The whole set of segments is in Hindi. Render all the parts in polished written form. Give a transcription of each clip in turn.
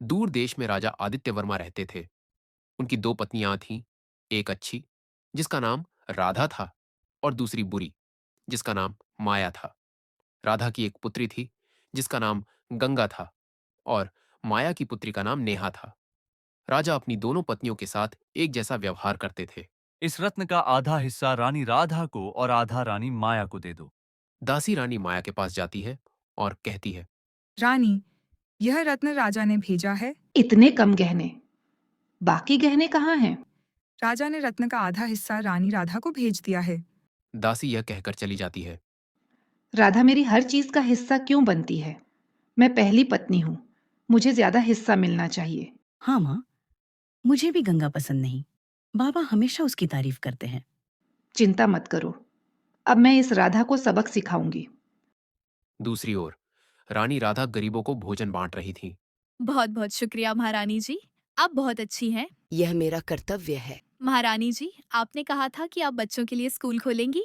दूर देश में राजा आदित्य वर्मा रहते थे। उनकी दो पत्नियां थीं, एक अच्छी, जिसका नाम राधा था, और दूसरी बुरी, जिसका नाम माया था। राधा की एक पुत्री थी, जिसका नाम गंगा था, और माया की पुत्री का नाम नेहा था। राजा अपनी दोनों पत्नियों के साथ एक जैसा व्यवहार करते थे। इस रत्न का आधा हिस्सा रानी राधा को और आधा रानी माया को दे दो। दासी रानी माया के पास जाती है और कहती है, रानी, यह रत्न राजा ने भेजा है। इतने कम गहने, बाकी गहने कहाँ हैं? राजा ने रत्न का आधा हिस्सा रानी राधा को भेज दिया है। दासी यह कहकर चली जाती है। राधा मेरी हर चीज का हिस्सा क्यों बनती है? मैं पहली पत्नी हूँ, मुझे ज्यादा हिस्सा मिलना चाहिए। हाँ माँ, मुझे भी गंगा पसंद नहीं। बाबा हमेशा उसकी तारीफ करते हैं। चिंता मत करो, अब मैं इस राधा को सबक सिखाऊंगी। दूसरी ओर रानी राधा गरीबों को भोजन बांट रही थी। बहुत बहुत शुक्रिया महारानी जी। आप बहुत अच्छी हैं। यह मेरा कर्तव्य है। महारानी जी, आपने कहा था कि आप बच्चों के लिए स्कूल खोलेंगी।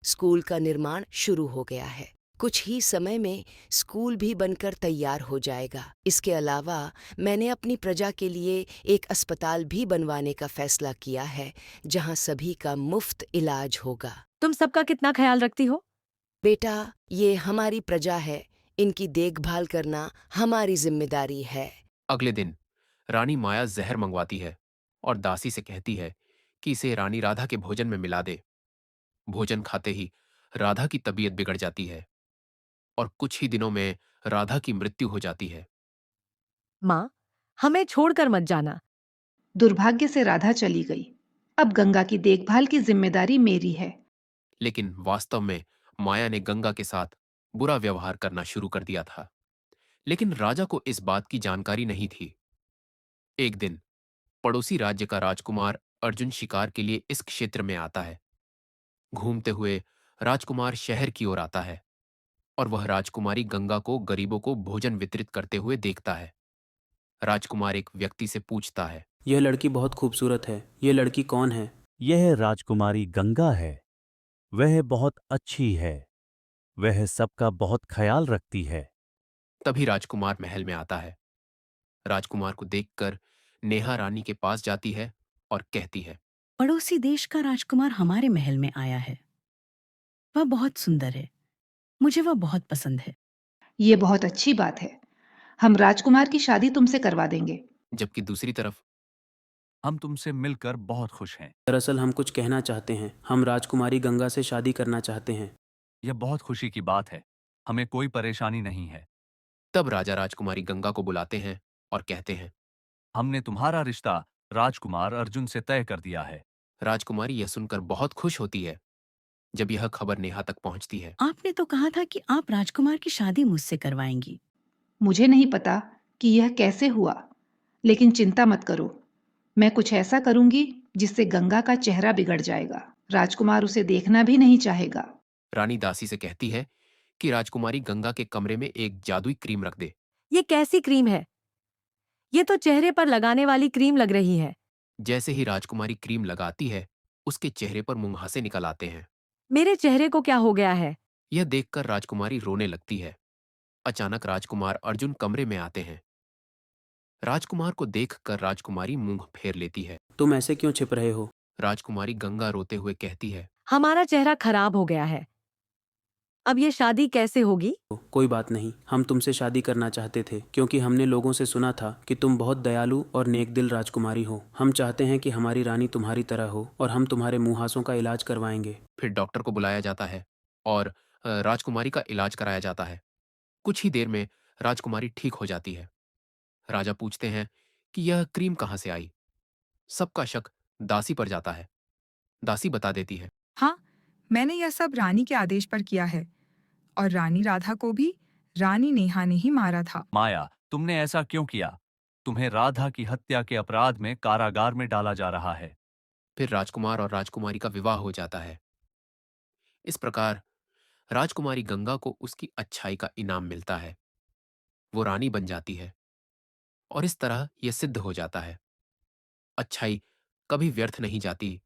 स्कूल का निर्माण शुरू हो गया है। कुछ ही समय में स्कूल भी बनकर तैयार हो जाएगा। इसके अलावा मैंने अपनी प्रजा के लिए एक अस्पताल भी बनवाने का फैसला किया है, जहां सभी का मुफ्त इलाज होगा। तुम सबका कितना ख्याल रखती हो? बेटा, ये हमारी प्रजा है, इनकी देखभाल करना हमारी जिम्मेदारी है। अगले दिन रानी माया जहर मंगवाती है और दासी से कहती है कि इसे रानी राधा के भोजन में मिला दे। भोजन खाते ही राधा की तबीयत बिगड़ जाती है और कुछ ही दिनों में राधा की मृत्यु हो जाती है। माँ, हमें छोड़कर मत जाना। दुर्भाग्य से राधा चली गई। अब गंगा की देखभाल की जिम्मेदारी मेरी है। लेकिन वास्तव में माया ने गंगा के साथ बुरा व्यवहार करना शुरू कर दिया था। लेकिन राजा को इस बात की जानकारी नहीं थी। एक दिन पड़ोसी राज्य का राजकुमार अर्जुन शिकार के लिए इस क्षेत्र में आता है। घूमते हुए राजकुमार शहर की ओर आता है और वह राजकुमारी गंगा को गरीबों को भोजन वितरित करते हुए देखता है। राजकुमार एक व्यक्ति से पूछता है, यह लड़की बहुत खूबसूरत है। यह लड़की कौन है? यह राजकुमारी गंगा है। वह बहुत अच्छी है। वह सबका बहुत ख्याल रखती है। तभी राजकुमार महल में आता है। राजकुमार को देखकर नेहा रानी के पास जाती है और कहती है, पड़ोसी देश का राजकुमार हमारे महल में आया है। वह बहुत सुंदर है। मुझे वह बहुत पसंद है। ये बहुत अच्छी बात है। हम राजकुमार की शादी तुमसे करवा देंगे। जबकि दूसरी तरफ हम तुमसे मिलकर बहुत खुश हैं। दरअसल हम कुछ कहना चाहते हैं। हम राजकुमारी गंगा से शादी करना चाहते हैं। यह बहुत खुशी की बात है। हमें कोई परेशानी नहीं है। तब राजा राजकुमारी गंगा को बुलाते हैं और कहते हैं। हमने तुम्हारा रिश्ता राजकुमार अर्जुन से तय कर दिया है। राजकुमारी यह सुनकर बहुत खुश होती है। जब यह खबर नेहा तक पहुंचती है, आपने तो कहा था कि आप राजकुमार की शादी मुझसे करवाएंगी। मुझे नहीं पता कि यह कैसे हुआ, लेकिन चिंता मत करो। मैं कुछ ऐसा करूंगी जिससे गंगा का चेहरा बिगड़ जाएगा। राजकुमार उसे देखना भी नहीं चाहेगा। रानी दासी से कहती है कि राजकुमारी गंगा के कमरे में एक जादुई क्रीम रख दे। ये कैसी क्रीम है? ये तो चेहरे पर लगाने वाली क्रीम लग रही है। जैसे ही राजकुमारी क्रीम लगाती है, उसके चेहरे पर मुंहासे निकल आते हैं। मेरे चेहरे को क्या हो गया है? यह देखकर राजकुमारी रोने लगती है। अचानक राजकुमार अर्जुन कमरे में आते हैं। राजकुमार को देखकर राजकुमारी मुंह फेर लेती है। तुम ऐसे क्यों छिप रहे हो? राजकुमारी गंगा रोते हुए कहती है, हमारा चेहरा खराब हो गया है। अब ये शादी कैसे होगी? कोई बात नहीं। हम तुमसे शादी करना चाहते थे क्योंकि हमने लोगों से सुना था कि तुम बहुत दयालु और नेक दिल राजकुमारी हो। हम चाहते हैं कि हमारी रानी तुम्हारी तरह हो और हम तुम्हारे मुंहासों का इलाज करवाएंगे। फिर डॉक्टर को बुलाया जाता है और राजकुमारी का इलाज कराया जाता है। कुछ ही देर में राजकुमारी ठीक हो जाती है। राजा पूछते हैं कि यह क्रीम कहाँ से आई। सबका शक दासी पर जाता है। दासी बता देती है, हाँ, मैंने यह सब रानी के आदेश पर किया है, और रानी राधा को भी रानी नेहा ने ही मारा था। माया, तुमने ऐसा क्यों किया? तुम्हें राधा की हत्या के अपराध में कारागार में डाला जा रहा है। फिर राजकुमार और राजकुमारी का विवाह हो जाता है। इस प्रकार राजकुमारी गंगा को उसकी अच्छाई का इनाम मिलता है। वो रानी बन जाती है और इस तरह यह सिद्ध हो जाता है, अच्छाई कभी व्यर्थ नहीं जाती